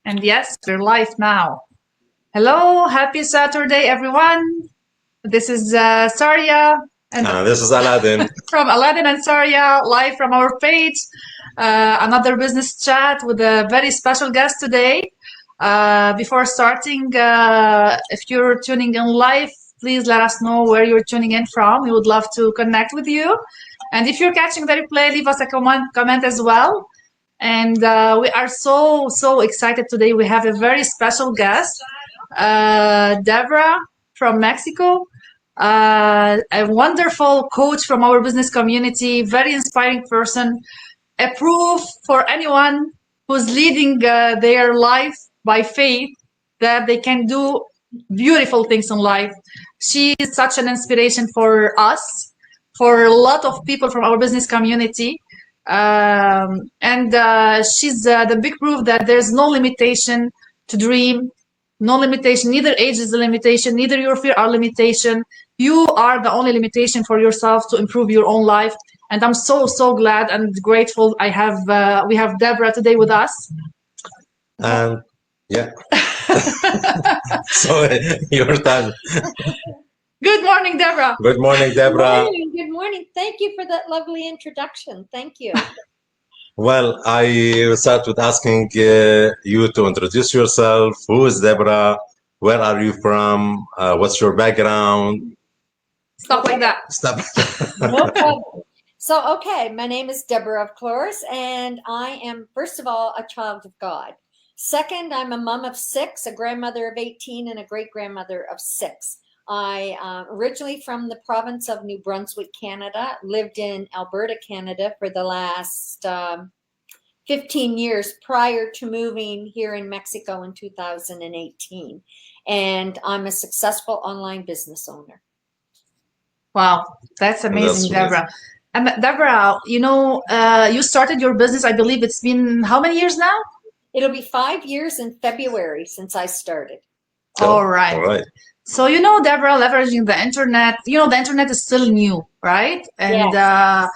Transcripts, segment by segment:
And yes, we're live now. Hello, happy Saturday, everyone. This is Saria and This is Aladdin. from Aladdin and Saria, live from our page. Another business chat with a very special guest today. Before starting, if you're tuning in live, please let us know where you're tuning in from. We would love to connect with you. And if you're catching the replay, leave us a comment as well. And we are so excited today. We have a very special guest, Debra from Mexico, a wonderful coach from our business community, very inspiring person, a proof for anyone who's leading their life by faith that they can do beautiful things in life. She is such an inspiration for us, for a lot of people from our business community. And she's the big proof that there's no limitation to dream, no limitation, neither age is a limitation, neither your fear are limitation. You are the only limitation for yourself to improve your own life. And I'm so glad and grateful we have Debra today with us. And yeah. So your time. Good morning, Debra. Good morning, Debra. Good morning. Thank you for that lovely introduction. Thank you. Well, I will start with asking you to introduce yourself. Who is Debra? Where are you from? What's your background? Stuff like that. Stop. No problem. So, okay, my name is Debra of Cloris, and I am, first of all, a child of God. Second, I'm a mom of 6, a grandmother of 18, and a great-grandmother of 6. I originally from the province of New Brunswick, Canada, lived in Alberta, Canada for the last 15 years prior to moving here in Mexico in 2018. And I'm a successful online business owner. Wow, that's amazing, Debra. And Debra, you started your business, I believe it's been how many years now? It'll be 5 years in February since I started. All right. So, Debra, leveraging the internet, the internet is still new, right? And Yes.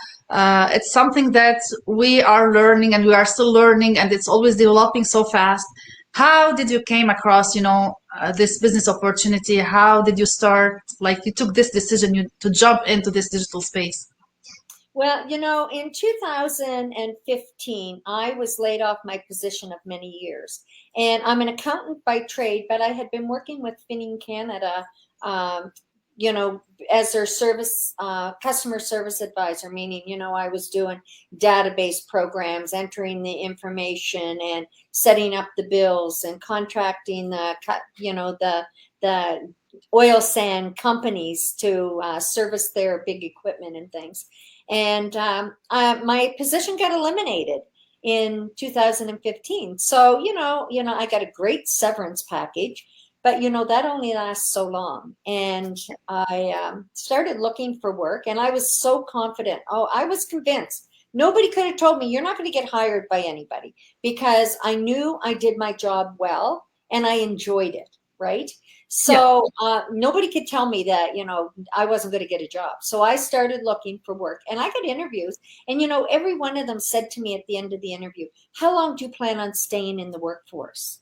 it's something that we are learning and we are still learning, and it's always developing so fast. How did you came across, this business opportunity? How did you start? Like you took this decision to jump into this digital space? Well, in 2015, I was laid off my position of many years. And I'm an accountant by trade, but I had been working with Finning Canada, as their service, customer service advisor, meaning, I was doing database programs, entering the information and setting up the bills and contracting the oil sand companies to service their big equipment and things. And my position got eliminated in 2015. So, I got a great severance package, but, that only lasts so long. And I started looking for work, and I was so confident. Oh, I was convinced. Nobody could have told me you're not going to get hired by anybody, because I knew I did my job well and I enjoyed it. Right. So nobody could tell me that, I wasn't going to get a job. So I started looking for work, and I got interviews, and, every one of them said to me at the end of the interview, how long do you plan on staying in the workforce?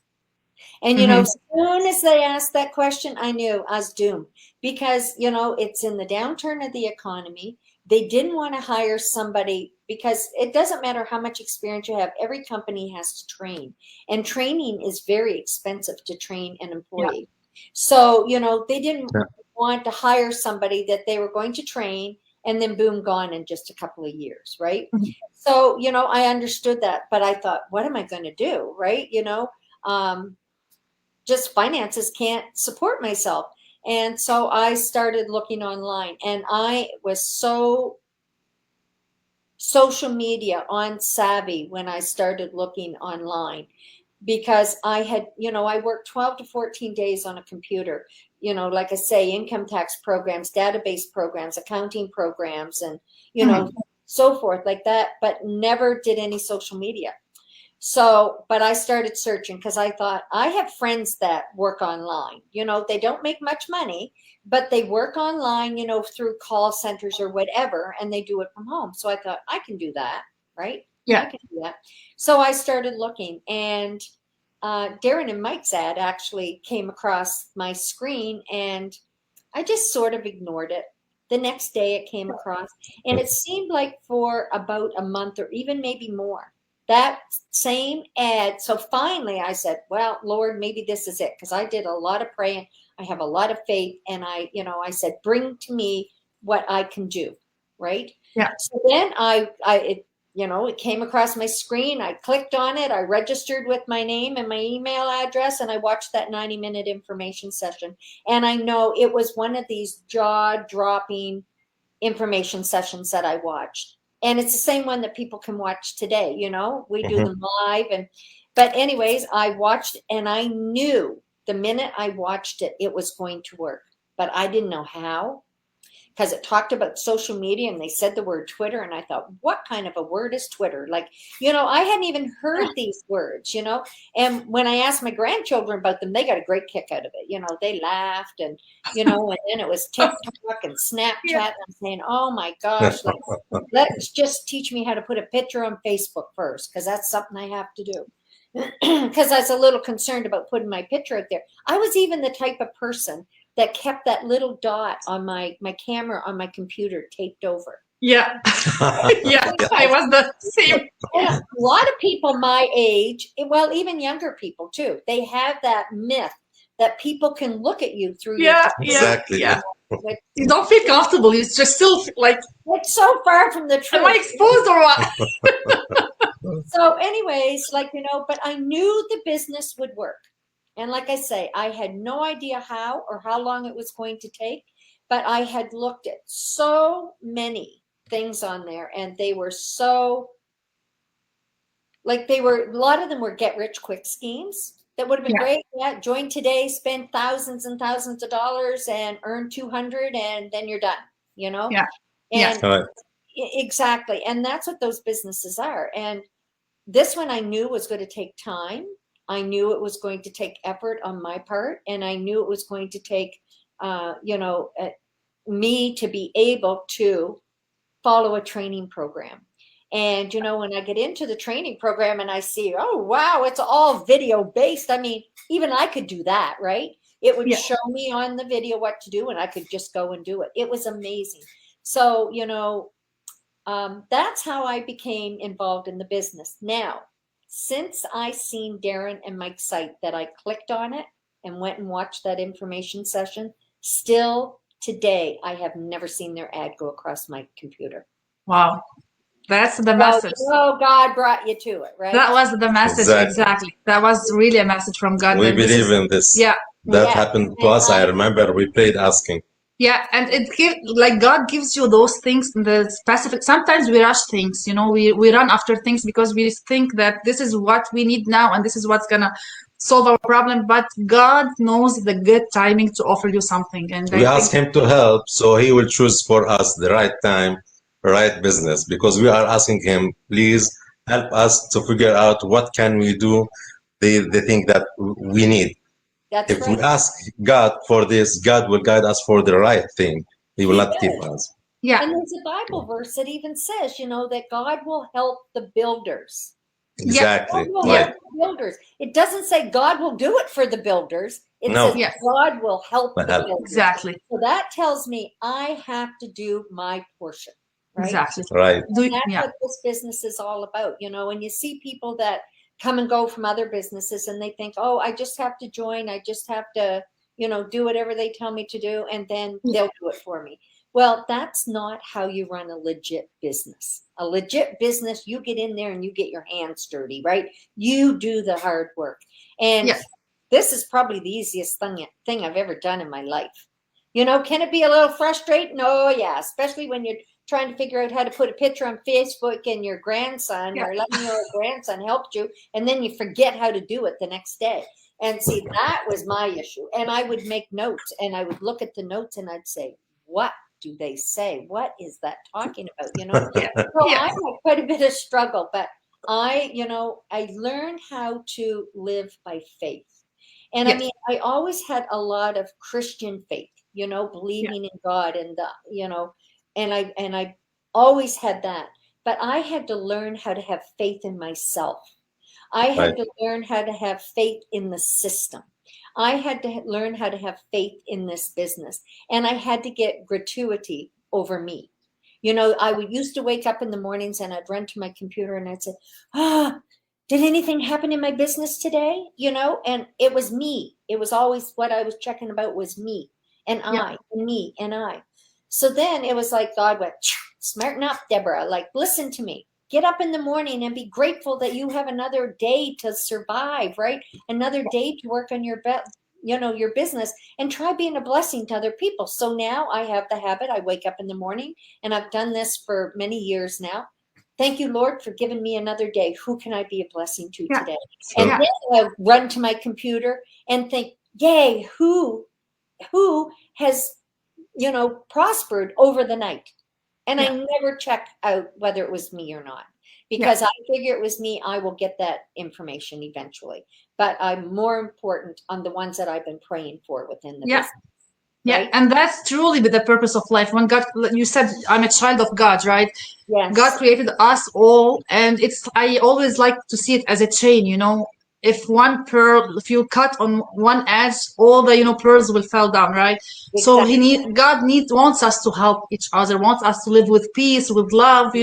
And, as soon as they asked that question, I knew I was doomed, because, it's in the downturn of the economy. They didn't want to hire somebody, because it doesn't matter how much experience you have. Every company has to train, and training is very expensive to train an employee. Yeah. So, they didn't want to hire somebody that they were going to train and then boom, gone in just a couple of years. Right. So, I understood that, but I thought, what am I going to do? Right. Just finances can't support myself. And so I started looking online, and I was so social media on savvy when I started looking online, because I had, I worked 12 to 14 days on a computer, like I say, income tax programs, database programs, accounting programs, and, so forth like that, but never did any social media. So, but I started searching, because I thought, I have friends that work online, they don't make much money, but they work online, through call centers or whatever, and they do it from home. So I thought, I can do that. Right. Yeah. I can do that. So I started looking, and Darren and Mike's ad actually came across my screen, and I just sort of ignored it. The next day it came across, and it seemed like for about a month or even maybe more, that same ad. So finally I said, well, Lord, maybe this is it. Because I did a lot of praying. I have a lot of faith. And I said, bring to me what I can do. Right. Yeah. So then it came across my screen. I clicked on it. I registered with my name and my email address, and I watched that 90-minute information session. And I know it was one of these jaw-dropping information sessions that I watched. And it's the same one that people can watch today. We do them live. But anyways, I watched, and I knew the minute I watched it, it was going to work. But I didn't know how, because it talked about social media, and they said the word Twitter. And I thought, what kind of a word is Twitter? Like, I hadn't even heard these words, and when I asked my grandchildren about them, they got a great kick out of it. They laughed, and, and then it was TikTok and Snapchat. Yeah. And I'm saying, oh my gosh, like, let's just teach me how to put a picture on Facebook first, because that's something I have to do. Because I was a little concerned about putting my picture out there. I was even the type of person that kept that little dot on my camera on my computer taped over. Yeah. Yeah, I was the same. And a lot of people my age, well, even younger people too, they have that myth that people can look at you through your Yeah, Exactly. yeah. You don't feel comfortable. It's just still like, It's so far from the truth. am I exposed or what? So anyways, but I knew the business would work. And like I say, I had no idea how or how long it was going to take, but I had looked at so many things on there, and they were so, a lot of them were get rich quick schemes that would have been great. Yeah, join today, spend thousands and thousands of dollars and earn 200, and then you're done, Yeah. And Right. exactly. And that's what those businesses are. And this one I knew was going to take time. I knew it was going to take effort on my part, and I knew it was going to take, me to be able to follow a training program. And, when I get into the training program and I see, oh, wow, it's all video based. I mean, even I could do that, right? It would show me on the video what to do, and I could just go and do it. It was amazing. So, that's how I became involved in the business. Now, since I seen Darren and Mike's site, that I clicked on it and went and watched that information session, still today, I have never seen their ad go across my computer. Wow. That's the message. Oh, God brought you to it, right? That was the message. Exactly. That was really a message from God. We believe in this. Yeah. That happened to us. I remember we played asking. Yeah, and God gives you those things, the specific. Sometimes we rush things, we run after things because we think that this is what we need now and this is what's gonna solve our problem. But God knows the good timing to offer you something, and we ask Him to help, so He will choose for us the right time, right business, because we are asking Him, please help us to figure out what can we do, the thing that we need. That's if right. we ask God for this, God will guide us for the right thing. He will not keep us. Yeah. And there's a Bible verse that even says, that God will help the builders. Exactly. God will help the builders. It doesn't say God will do it for the builders. It says God will help the builders. Exactly. So that tells me I have to do my portion. Right? Exactly. Right. And that's what this business is all about. When you see people that come and go from other businesses and they think, oh, I just have to join. I just have to, do whatever they tell me to do, and then they'll do it for me. Well, that's not how you run a legit business. A legit business, you get in there and you get your hands dirty, right? You do the hard work. And this is probably the easiest thing I've ever done in my life. Can it be a little frustrating? Oh, yeah, especially when you're trying to figure out how to put a picture on Facebook and your grandson, your 11-year-old grandson helped you, and then you forget how to do it the next day. And see, that was my issue. And I would make notes, and I would look at the notes, and I'd say, what do they say? What is that talking about? So I had quite a bit of struggle, but I learned how to live by faith. And I mean, I always had a lot of Christian faith, believing in God, and and I always had that. But I had to learn how to have faith in myself. I had Right. to learn how to have faith in the system. I had to learn how to have faith in this business, and I had to get gratuity over me. You know, I would used to wake up in the mornings and I'd run to my computer and I'd say, ah, did anything happen in my business today? You know, and it was me. It was always what I was checking about was me and Yeah. I and me and I. So then it was like God went, smarten up, Deborah. Like, listen to me. Get up in the morning and be grateful that you have another day to survive, right? Another day to work on your your business, and try being a blessing to other people. So now I have the habit. I wake up in the morning, and I've done this for many years now. Thank you, Lord, for giving me another day. Who can I be a blessing to Yeah. today? So, And Yeah. then I run to my computer and think, yay, who has prospered over the night? And Yeah. I never check out whether it was me or not, Yeah. because I figure it was me. I will get that information eventually, but I'm more important on the ones that I've been praying for within the Yeah. business. Yeah. Right? And that's truly the purpose of life. When God, you said, I'm a child of God, right? God Yes, created us all, and I always like to see it as a chain, you know. If one pearl, if you cut on one edge, all the, pearls will fall down, right? So exactly. wants us to help each other, wants us to live with peace, with love,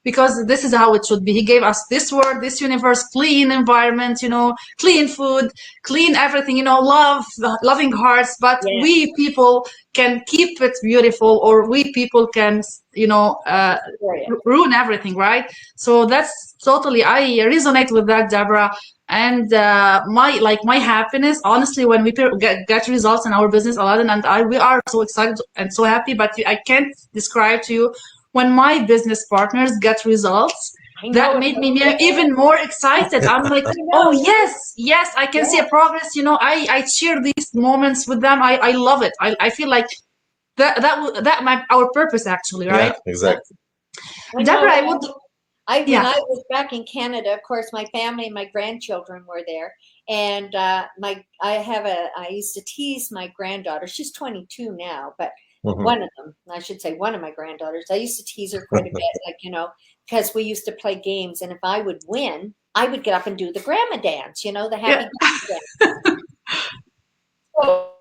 because this is how it should be. He gave us this world, this universe, clean environment, clean food, clean everything, love, loving hearts. But Yes, we people can keep it beautiful, or we people can, for you. ruin everything, right? So that's totally, I resonate with that, Deborah. And my happiness, honestly, when we get results in our business, Aladdin and I, we are so excited and so happy. But I can't describe to you when my business partners get results. I That know made me it. even more excited. I'm like, I oh know. yes, yes, I can see Yeah, a progress. I share these moments with them. I love it. I feel like our purpose actually, yeah, right? exactly. I Deborah, know. I would, When yeah, I was back in Canada, of course, my family and my grandchildren were there, and I used to tease my granddaughter. She's 22 now, but Mhm. one of them, I should say, one of my granddaughters, I used to tease her quite a bit, like because we used to play games, and if I would win, I would get up and do the grandma dance, the yeah, happy grandma dance. So,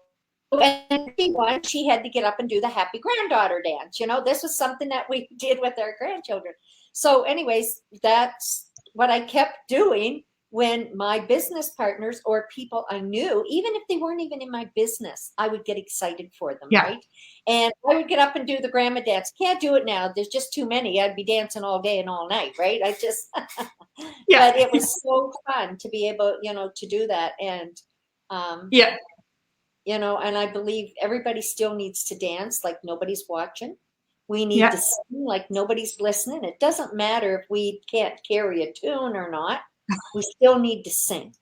and she won, she had to get up and do the happy granddaughter dance. This was something that we did with our grandchildren. So, anyways, that's what I kept doing when my business partners or people I knew, even if they weren't even in my business, I would get excited for them, yeah, right? And I would get up and do the grandma dance. Can't do it now. There's just too many. I'd be dancing all day and all night, right? yeah, But it was so fun to be able, to do that. And, um, yeah, and I believe everybody still needs to dance like nobody's watching. We need yeah, to sing like nobody's listening. It doesn't matter if we can't carry a tune or not. We still need to sing,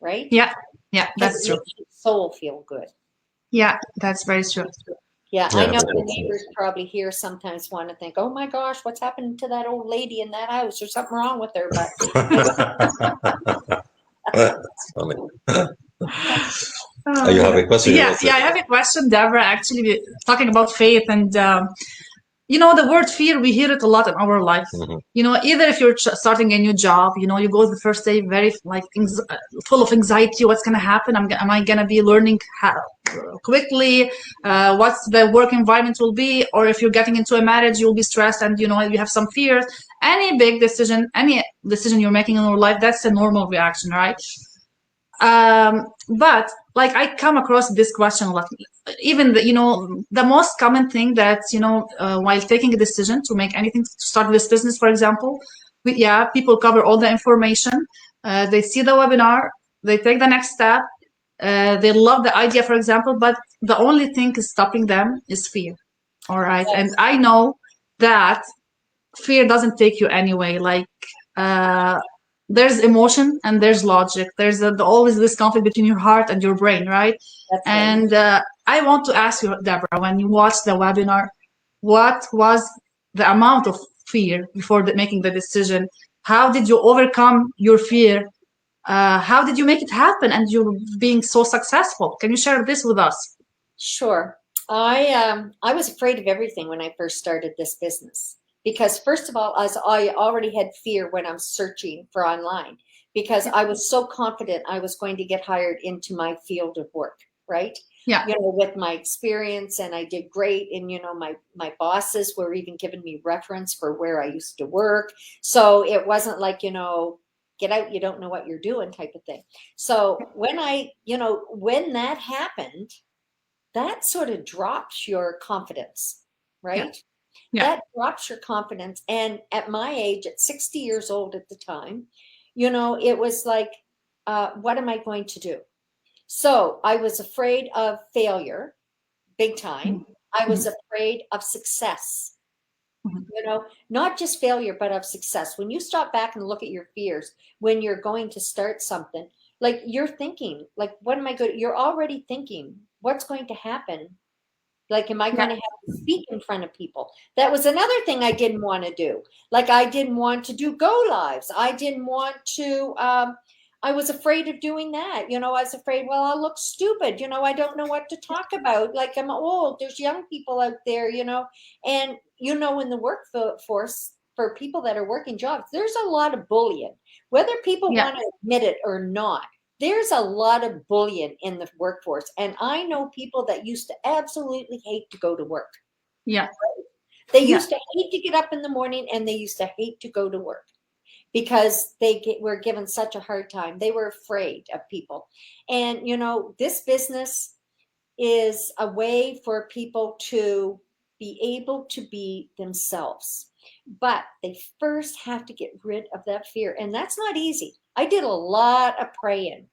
right? yeah, yeah, Because it that's true. makes your soul feel good. Yeah, that's very true. Yeah, I Yeah, know the absolutely. neighbors probably here sometimes want to think, oh my gosh, what's happened to that old lady in that house? There's something wrong with her. But That's funny. You have Uh, a question, you yeah, will say. yeah, I have a question, Deborah, actually talking about faith. And the word fear, we hear it a lot in our life. Mhm. Either if you're starting a new job, you go the first day very like full of anxiety. What's going to happen? Am I going to be learning quickly? What's the work environment will be? Or if you're getting into a marriage, you'll be stressed, and you have some fears. Any big decision, any decision you're making in your life, that's a normal reaction, right? But like I come across this question a lot. Even the most common thing that while taking a decision to make anything, to start this business, for example, people cover all the information. They see the webinar, they take the next step. They love the idea, for example, but the only thing is stopping them is fear. All right, and yes, I know that fear doesn't take you anyway. Like uh, there's emotion and there's logic. There's always this conflict between your heart and your brain, right? that's right. And I want to ask you, Deborah, when you watched the webinar, what was the amount of fear before making the decision? How did you overcome your fear? How did you make it happen? And you're being so successful. Can you share this with us? Sure. I was afraid of everything when I first started this business, because first of all, as I already had fear when I'm searching for online, because I was so confident I was going to get hired into my field of work, right? Yeah. You know, with my experience, and I did great. And, you know, my bosses were even giving me reference for where I used to work. So it wasn't like, you know, get out, you don't know what you're doing type of thing. So when when that happened, that sort of drops your confidence, right? Yeah. That drops your confidence. And at my age, at 60 years old at the time, you know, it was like, what am I going to do? So I was afraid of failure, big time. I was afraid of success. You know, not just failure, but of success. When you stop back and look at your fears, when you're going to start something, like you're thinking, like, what am I going to, you're already thinking, what's going to happen? Like, am I going to have to speak in front of people? That was another thing I didn't want to do. Like, I didn't want to do go lives. I didn't want to, I was afraid of doing that. You know, I was afraid, well, I'll look stupid. You know, I don't know what to talk about. Like, I'm old. There's young people out there, you know, and, you know, in the workforce, for people that are working jobs, there's a lot of bullying, whether people want to admit it or not. There's a lot of bullying in the workforce. And I know people that used to absolutely hate to go to work. Yeah. They used to hate to get up in the morning, and they used to hate to go to work because were given such a hard time. They were afraid of people. And, you know, this business is a way for people to be able to be themselves. But they first have to get rid of that fear. And that's not easy. I did a lot of praying.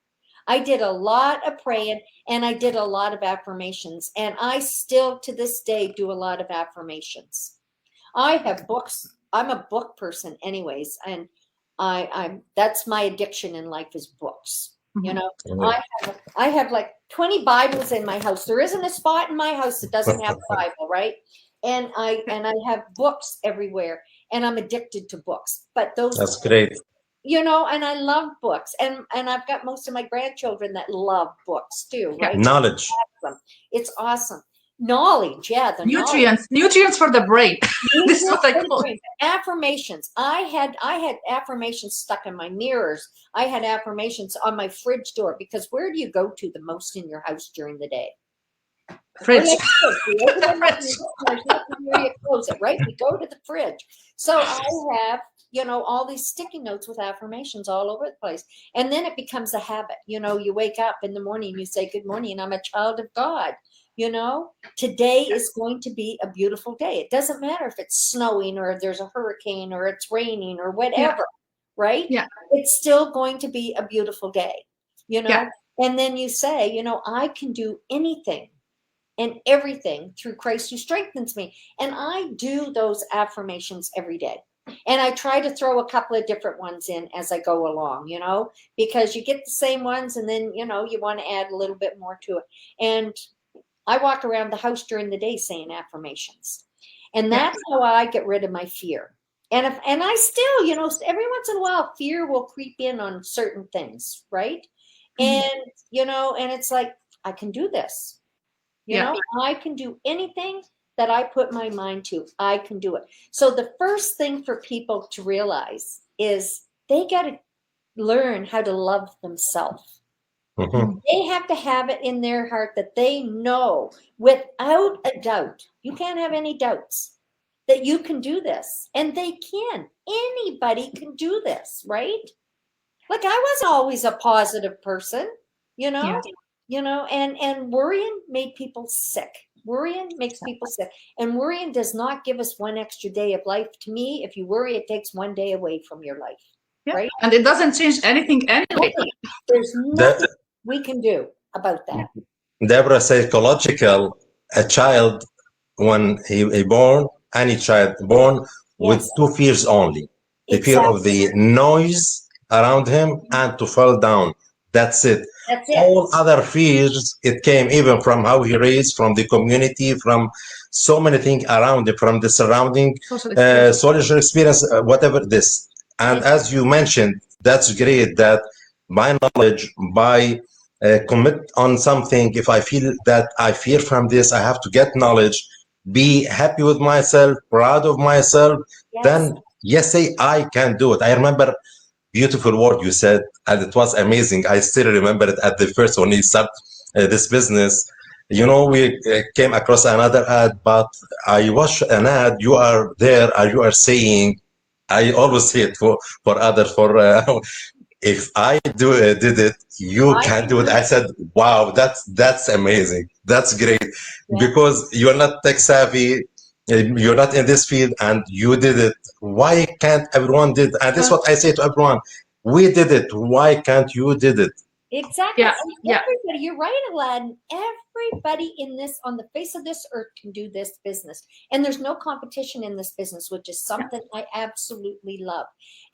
I did a lot of praying, and I did a lot of affirmations. And I still, to this day, do a lot of affirmations. I have books. I'm a book person anyways. And I'm that's my addiction in life is books. You know, I have like 20 Bibles in my house. There isn't a spot in my house that doesn't have a Bible, right? And I have books everywhere, and I'm addicted to books. But That's great. You know, and I love books, and I've got most of my grandchildren that love books too, right? Knowledge. It's awesome. Knowledge, yeah, the nutrients for the brain. This is what I call it. Affirmations. I had affirmations stuck in my mirrors. I had affirmations on my fridge door, because where do you go to the most in your house during the day? Fridge. Close it, right? We go to the fridge. So I have, you know, all these sticky notes with affirmations all over the place. And then it becomes a habit. You know, you wake up in the morning, you say, good morning, I'm a child of God. You know, today is going to be a beautiful day. It doesn't matter if it's snowing or there's a hurricane or it's raining or whatever, right? Yeah. It's still going to be a beautiful day, you know? Yeah. And then you say, you know, I can do anything and everything through Christ who strengthens me. And I do those affirmations every day. And I try to throw a couple of different ones in as I go along, you know, because you get the same ones, and then, you know, you want to add a little bit more to it. And I walk around the house during the day saying affirmations. And that's how I get rid of my fear. And I still, you know, every once in a while, fear will creep in on certain things, right? And, you know, and it's like, I can do this. You know, I can do anything that I put my mind to. I can do it. So the first thing for people to realize is they got to learn how to love themselves. They have to have it in their heart that they know without a doubt, you can't have any doubts, that you can do this. And they can. Anybody can do this, right? Like, I wasn't always a positive person, you know? You know, and worrying made people sick. Worrying makes people sick. And worrying does not give us one extra day of life. To me, if you worry, it takes one day away from your life. Right? And it doesn't change anything anyway. There's nothing we can do about that. Debra, psychological, a child, when he born, any child born with two fears only. The fear of the noise around him and to fall down. That's it. All other fears, it came even from how he raised, from the community, from so many things around it, from the surrounding social experience, whatever this. And as you mentioned, that's great that by knowledge, by commit on something, if I feel that I fear from this, I have to get knowledge, be happy with myself, proud of myself, then yes, say I can do it. I remember beautiful word you said, and it was amazing. I still remember it at the first when you start this business. You know, we came across another ad, but I watched an ad. You are there, and you are saying, I always say it for others. For if I did it, you I can can do it. do I it. said, wow, that's amazing. That's great Yeah. because you're not tech savvy, you're not in this field, and you did it. Why can't everyone did? And this is what I say to everyone: we did it. Why can't you did it? Exactly. Yeah, And yeah, everybody, you're right, Aladdin. Everybody in this, on the face of this earth, can do this business. And there's no competition in this business, which is yeah, something I absolutely love.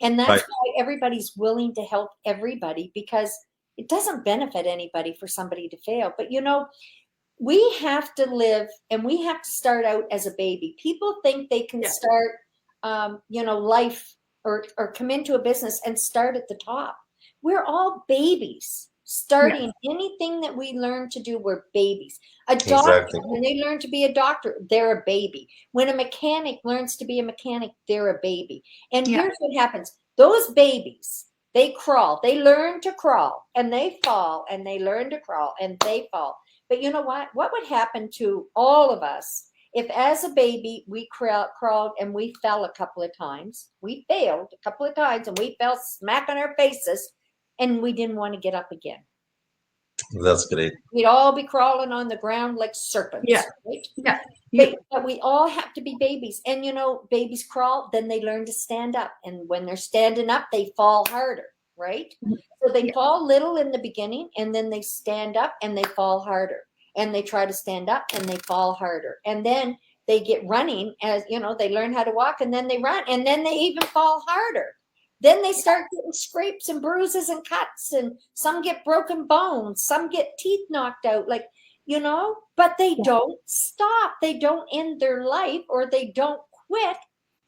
And that's Right. why everybody's willing to help everybody, because it doesn't benefit anybody for somebody to fail. But you know, we have to live and we have to start out as a baby. People think they can yeah, start, you know, life or come into a business and start at the top. We're all babies. yeah, Starting anything that we learn to do, we're babies. A doctor, Exactly. when they learn to be a doctor, they're a baby. When a mechanic learns to be a mechanic, they're a baby. And yeah, here's what happens: those babies, they crawl, they learn to crawl, and they fall, and they learn to crawl, and they fall. But you know what? What would happen to all of us if, as a baby, we crawled and we fell a couple of times? We failed a couple of times and we fell smack on our faces and we didn't want to get up again. That's great. We'd all be crawling on the ground like yeah, serpents, right? yeah. You, But we all have to be babies. And you know, babies crawl, then they learn to stand up. And when they're standing up, they fall harder, right? So they yeah, fall little in the beginning, and then they stand up and they fall harder. And they try to stand up and they fall harder. And then they get running, as you know, they learn how to walk, and then they run, and then they even fall harder. Then they start getting scrapes and bruises and cuts, and some get broken bones, some get teeth knocked out. Like, you know, but they yeah, don't stop. They don't end their life, or they don't quit.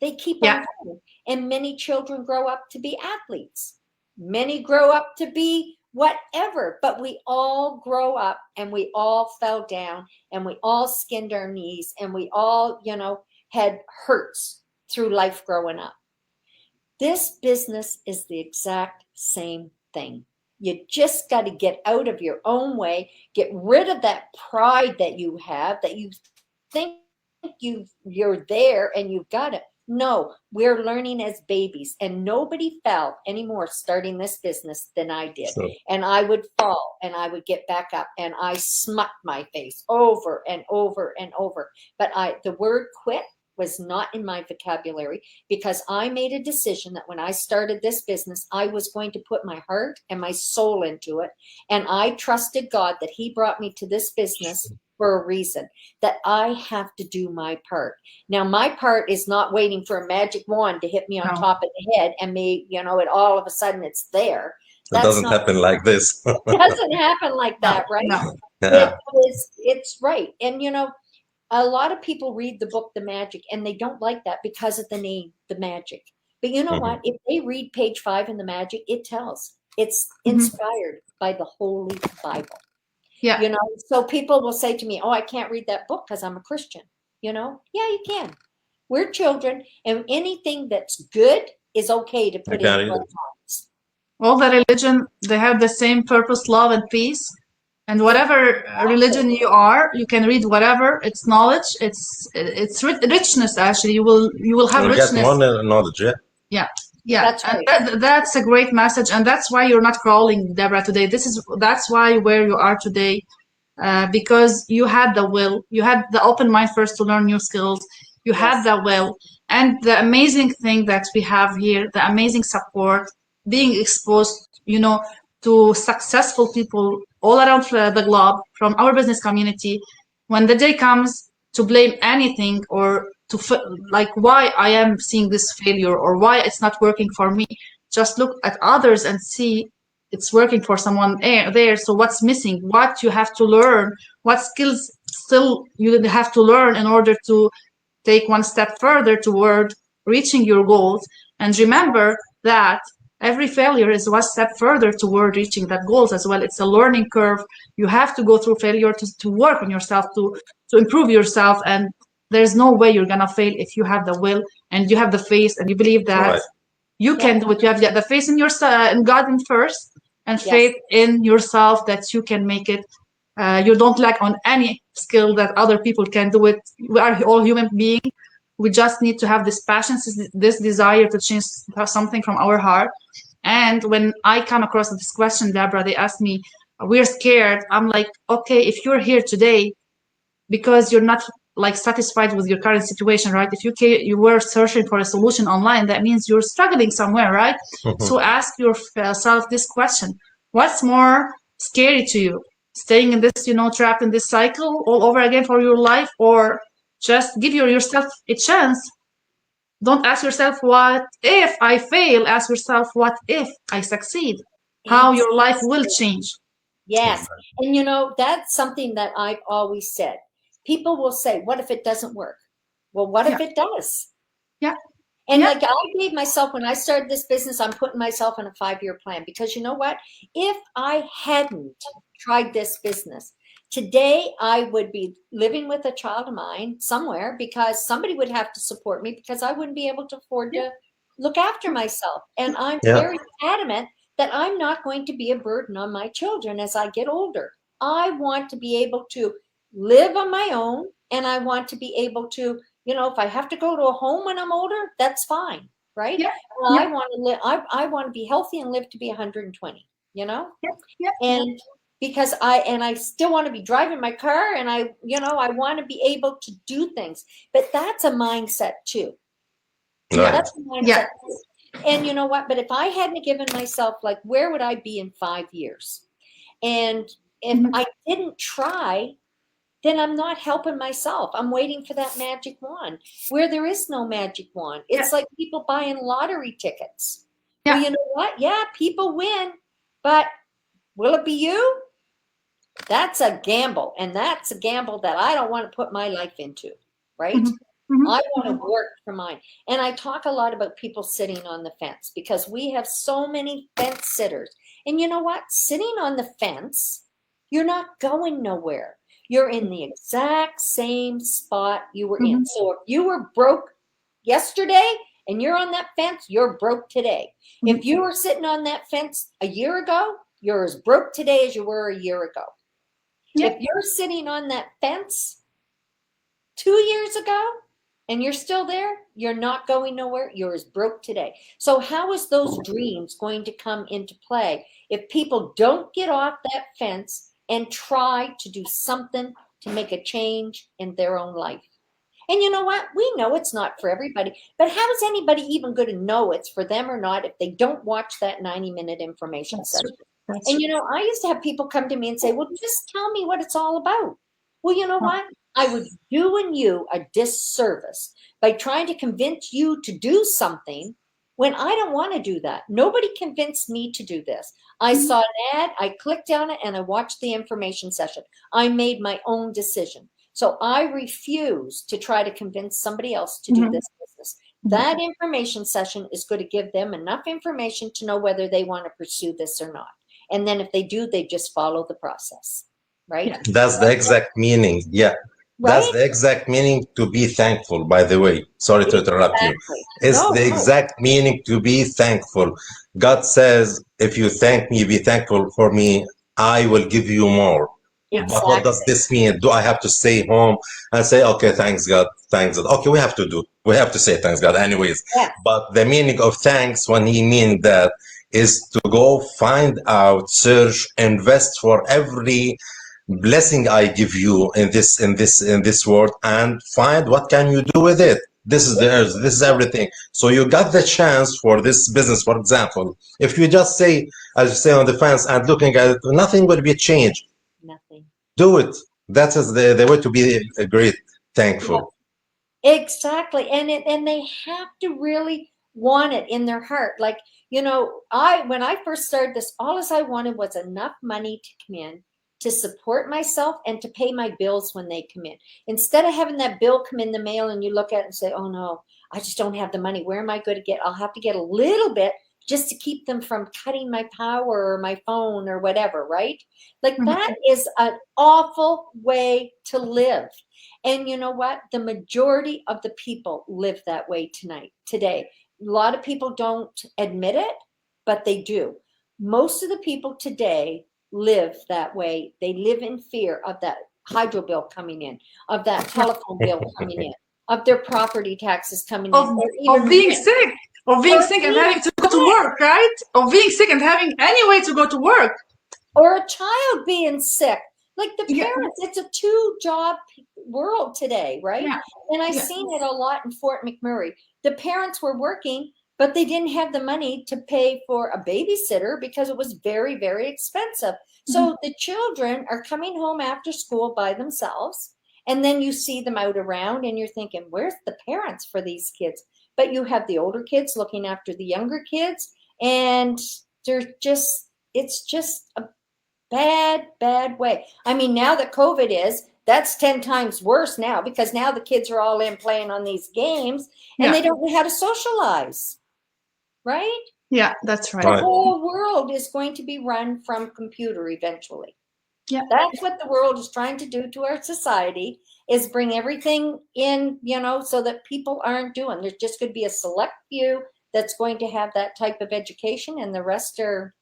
They keep yeah, on going. And many children grow up to be athletes. Many grow up to be whatever, but we all grow up and we all fell down and we all skinned our knees and we all, you know, had hurts through life growing up. This business is the exact same thing. You just got to get out of your own way, get rid of that pride that you have, that you think you're there and you've got it. No, we're learning as babies, and nobody fell any more starting this business than I did. So And I would fall and I would get back up and I smucked my face over and over and over. But the word quit was not in my vocabulary, because I made a decision that when I started this business, I was going to put my heart and my soul into it. And I trusted God that He brought me to this business for a reason, that I have to do my part. Now, my part is not waiting for a magic wand to hit me on no, top of the head and me, you know, it all of a sudden it's there. it That's doesn't not, happen like this. doesn't happen like no, that, right? no. Yeah. It's right. And you know, a lot of people read the book The Magic and they don't like that because of the name, The Magic. But you know what? Mhm. If they read page 5 in The Magic, it tells it's Mhm. inspired by the Holy Bible. Yeah, You know, so people will say to me, "Oh, I can't read that book because I'm a Christian." You know, yeah, you can. We're children, and anything that's good is okay to I put can into read our it. lives. all the religion, they have the same purpose, love and peace. And whatever Exactly. religion you are, you can read whatever. It's knowledge. It's richness. Actually, you will have We'll get richness. more knowledge. Yeah. Yeah, yeah, That's and right. that's a great message, and that's why you're not crawling, Deborah, today. That's why where you are today, because you had the will, you had the open mind first to learn new skills, you had Yes. the will, and the amazing thing that we have here, the amazing support, being exposed, to successful people all around the globe from our business community. When the day comes to blame anything or like why I am seeing this failure or why it's not working for me, just look at others and see it's working for someone there. So what's missing? What you have to learn? What skills still you have to learn in order to take one step further toward reaching your goals? And remember that every failure is one step further toward reaching that goals as well. It's a learning curve. You have to go through failure to work on yourself, to improve yourself. And there's no way you're gonna fail if you have the will and you have the faith and you believe that Right. You can do it. You have the faith in yourself, in God in first, and Yes. faith in yourself that you can make it. You don't lack on any skill that other people can do it. We are all human beings. We just need to have this passion, this desire to change something from our heart. And when I come across this question, Debra, they asked me, "We're scared." I'm like, okay, if you're here today because you're not like satisfied with your current situation, right? If you were searching for a solution online, that means you're struggling somewhere, right? So ask yourself this question: what's more scary to you? Staying in this, trapped in this cycle all over again for your life, or just give yourself a chance? Don't ask yourself, what if I fail? Ask yourself, what if I succeed? How your life will change. Yes. And that's something that I've always said. People will say, what if it doesn't work? Well, what if it does? Yeah. And Yeah. like I gave myself, when I started this business, I'm putting myself on a 5-year plan, because you know what? If I hadn't tried this business, today I would be living with a child of mine somewhere, because somebody would have to support me, because I wouldn't be able to afford to look after myself. And I'm Yeah. very adamant that I'm not going to be a burden on my children as I get older. I want to be able to live on my own, and I want to be able to, if I have to go to a home when I'm older, that's fine, right? Yeah. Well, Yeah. I want to live. I want to be healthy and live to be 120. Yeah. Yeah. And because I still want to be driving my car, and I want to be able to do things. But that's a mindset too. Right. That's a mindset. Yeah. And you know what? But if I hadn't given myself, like, where would I be in 5 years? And if I didn't try, then I'm not helping myself. I'm waiting for that magic wand, where there is no magic wand. It's like people buying lottery tickets. Yeah. Well, you know what? Yeah, people win, but will it be you? That's a gamble, and that's a gamble that I don't want to put my life into, right? I want to work for mine. And I talk a lot about people sitting on the fence, because we have so many fence sitters. And you know what? Sitting on the fence, you're not going nowhere. You're in the exact same spot you were in. So if you were broke yesterday and you're on that fence, you're broke today. If you were sitting on that fence a year ago, you're as broke today as you were a year ago. If you're sitting on that fence 2 years ago and you're still there, you're not going nowhere. You're as broke today. So how is those dreams going to come into play if people don't get off that fence and try to do something to make a change in their own life? And you know what? We know it's not for everybody, but how is anybody even going to know it's for them or not if they don't watch that 90-minute information session? And I used to have people come to me and say, well, just tell me what it's all about. Well, you know what? I was doing you a disservice by trying to convince you to do something when I don't want to do that. Nobody convinced me to do this. I saw an ad, I clicked on it, and I watched the information session. I made my own decision. So I refuse to try to convince somebody else to do this business. That information session is going to give them enough information to know whether they want to pursue this or not. And then if they do, they just follow the process, right? That's the exact meaning. Yeah. That's Right? the exact meaning to be thankful, by the way. Sorry to interrupt you. Exactly. It's No, the no. exact meaning to be thankful. God says, if you thank me, be thankful for me, I will give you more. But what does Exactly. this mean? Do I have to stay home and say, okay, thanks God, thanks God? Okay, we have to say thanks God anyways. Yeah. But the meaning of thanks, when he means that, is to go find out, search, invest for every blessing I give you in this world, and find what can you do with it. This is the earth, this is everything. So you got the chance for this business, for example. If you just say, as you say, on the fence and looking at it, nothing will be changed. Nothing. Do it. That is the way to be a great thankful. Exactly. And they have to really want it in their heart. Like, when I first started this, all I wanted was enough money to come in to support myself and to pay my bills when they come in. Instead of having that bill come in the mail and you look at it and say, oh no, I just don't have the money. Where am I going to get? I'll have to get a little bit just to keep them from cutting my power or my phone or whatever, right? Like that is an awful way to live. And you know what? The majority of the people live that way today. lot of people don't admit it, but they do. Most of the people today live that way. They live in fear of that hydro bill coming in, of that telephone bill coming in, of their property taxes coming in, or even of being rent, sick, of being or sick and being having to go to sick, work, right? Of being sick and having any way to go to work. or a child being sick. Like the Yeah, parents, it's a two-job world today, right? yeah, And I've yeah. seen it a lot in Fort McMurray. The parents were working, but they didn't have the money to pay for a babysitter because it was very, very expensive. So the children are coming home after school by themselves, and then you see them out around and you're thinking, where's the parents for these kids? But you have the older kids looking after the younger kids, and it's just a bad way. I mean, now that COVID that's 10 times worse now, because now the kids are all in playing on these games and they don't know how to socialize, right? Yeah, that's right. The Right. whole world is going to be run from computer eventually. Yeah. That's what the world is trying to do to our society, is bring everything in, so that people aren't doing. There's just going to be a select few that's going to have that type of education, and the rest are,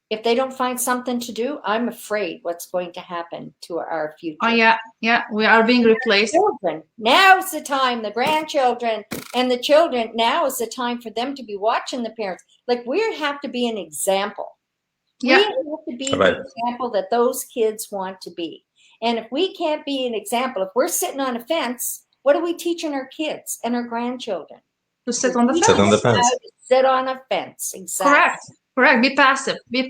if they don't find something to do, I'm afraid what's going to happen to our future. Oh yeah, we are being replaced. Children, now's the time, the grandchildren and the children, now is the time for them to be watching the parents. Like, we have to be an example. Yeah. We have to be Right. the example that those kids want to be. And if we can't be an example, if we're sitting on a fence, what are we teaching our kids and our grandchildren? To sit on the Sit on the fence. fence. Sit on a fence. Exactly. Correct. Be passive. You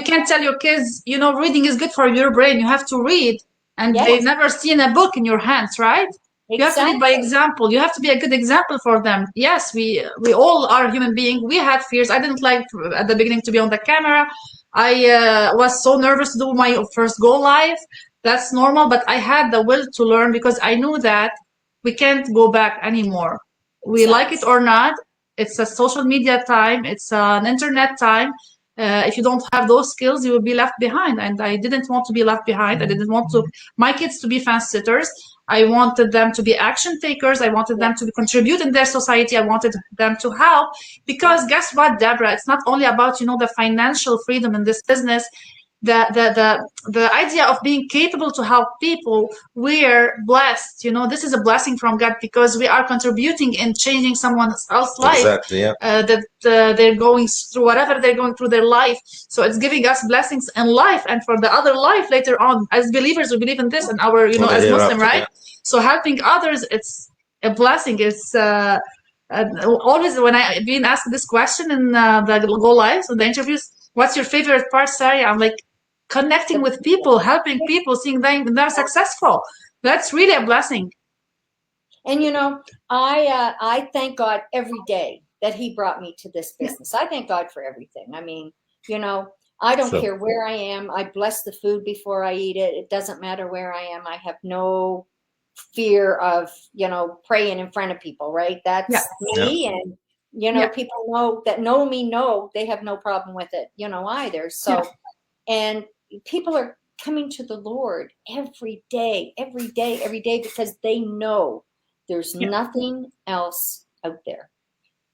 can't tell your kids, reading is good for your brain. You have to read. And Yes. they've never seen a book in your hands, right? You have to lead by example. You have to be a good example for them. Yes, we all are human beings. We had fears. I didn't like at the beginning to be on the camera. I was so nervous to do my first go live. That's normal, but I had the will to learn because I knew that we can't go back anymore. We like it or not, it's a social media time. It's an internet time. If you don't have those skills, you will be left behind. And I didn't want to be left behind. I didn't want my kids to be fence sitters. I wanted them to be action takers. I wanted them to contribute in their society. I wanted them to help, because guess what, Debra? It's not only about, the financial freedom in this business. The idea of being capable to help people, we're blessed. This is a blessing from God, because we are contributing in changing someone else's life. Exactly. Yeah. That they're going through whatever they're going through their life. So it's giving us blessings in life, and for the other life later on. As believers, we believe in this, and our, For the as Muslim, hereafter, right? yeah. So helping others, it's a blessing. It's always when I being asked this question in the go lives and the interviews, what's your favorite part, Sari? I'm like, connecting with people, helping people, seeing them successful. That's really a blessing. And I thank God every day that He brought me to this business. I thank God for everything. I mean, I don't care where I am. I bless the food before I eat it. It doesn't matter where I am. I have no fear of, praying in front of people, right? That's me. And, people know me, they have no problem with it, either. So, and people are coming to the Lord every day, because they know there's nothing else out there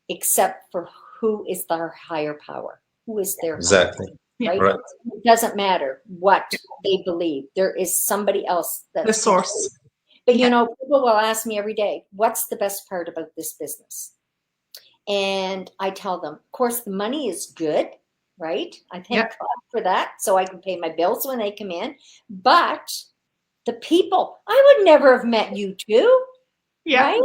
except for who is their higher power, who is their Exactly. right? Right. It doesn't matter what they believe. There is somebody else that's the source. But people will ask me every day, what's the best part about this business? And I tell them, of course, the money is good, right? I thank God for that, so I can pay my bills when they come in. But the people, I would never have met you two. Right?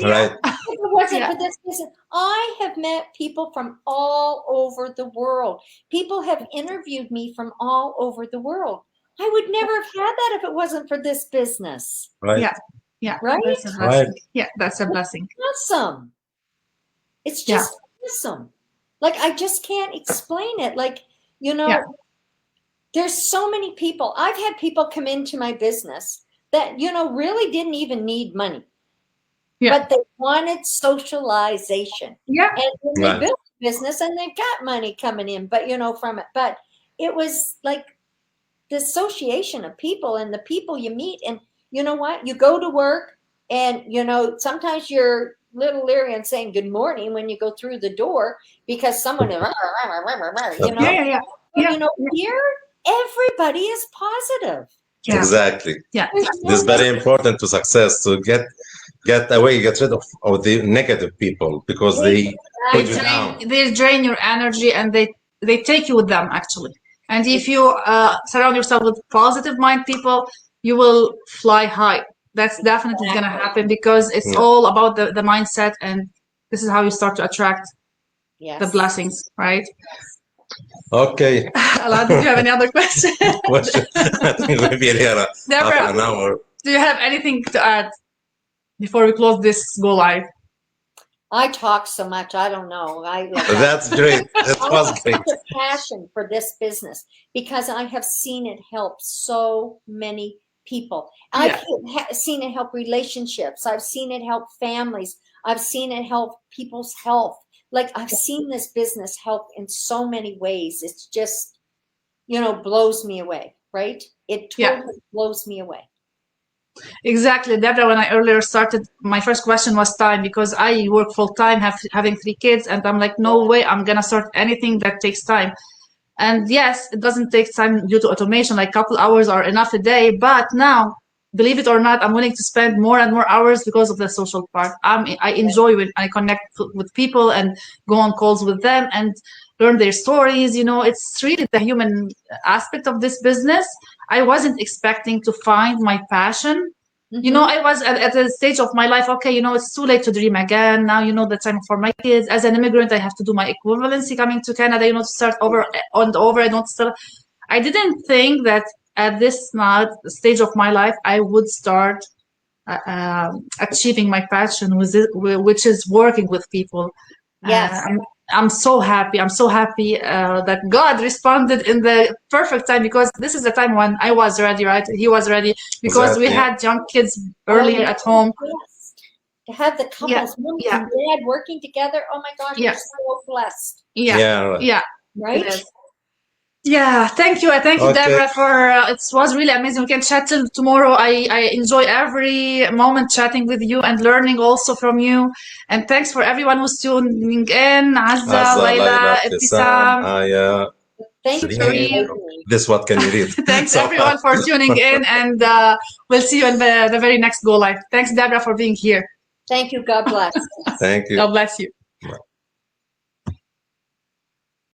Right. If it wasn't for this business, I have met people from all over the world. People have interviewed me from all over the world. I would never have had that if it wasn't for this business. Right. Yeah. Right? That's a blessing. Yeah, that's a blessing. Awesome. It's just awesome. Like, I just can't explain it. Like, there's so many people. I've had people come into my business that, really didn't even need money. But they wanted socialization. Yeah. And they built a business and they've got money coming in, but from it. But it was like the association of people and the people you meet. And you know what? You go to work and, sometimes you're, little leery on saying good morning when you go through the door because someone, you know, Yeah. Well, you know, here everybody is positive. Yeah. Exactly. Yeah. There's This is no very important to success to get rid of the negative people because they They put you down. drain your energy and they take you with them actually. And if you surround yourself with positive mind people, you will fly high. That's definitely going to happen because it's Yeah. all about the mindset, and this is how you start to attract Yes. the blessings, right? Okay. Alad, do you have any other question? I think we'll be here half Debra, an hour. do you have anything to add before we close this go live? I talk so much, I don't know. That's great. It I was have great. such a passion for this business because I have seen it help so many people. I've seen it help relationships. I've seen it help families. I've seen it help people's health. Like I've seen this business help in so many ways. It's just, you know, blows me away, right? It totally blows me away. Exactly, Debra. When I earlier started, my first question was time because I work full time, having 3 kids, and I'm like, no way, I'm gonna start anything that takes time. And yes, it doesn't take time due to automation. Like a couple hours are enough a day. But now, believe it or not, I'm willing to spend more and more hours because of the social part. I enjoy when I connect with people and go on calls with them and learn their stories. You know, it's really the human aspect of this business. I wasn't expecting to find my passion. You know, I was at a stage of my life, okay, you know, it's too late to dream again. Now, you know, the time for my kids. As an immigrant, I have to do my equivalency coming to Canada, you know, to start over and over. I didn't think that at this stage of my life, I would start achieving my passion, which is working with people. Yes. I'm so happy. I'm so happy that God responded in the perfect time because this is the time when I was ready, right? He was ready because we had young kids earlier at home. Yes. To have the couples, mom and dad working together. Oh my gosh, we're so blessed. Right? Yeah, thank you. Thank you, Debra, for it was really amazing. We can chat till tomorrow. I enjoy every moment chatting with you and learning also from you. And thanks for everyone who's tuning in. Azza, Layla, Ibtisam, Aya, thank you. This what can you read? Thanks everyone for tuning in, and we'll see you in the very next Go Live. Thanks, Debra, for being here. Thank you. God bless. Thank you. God bless you. Bye.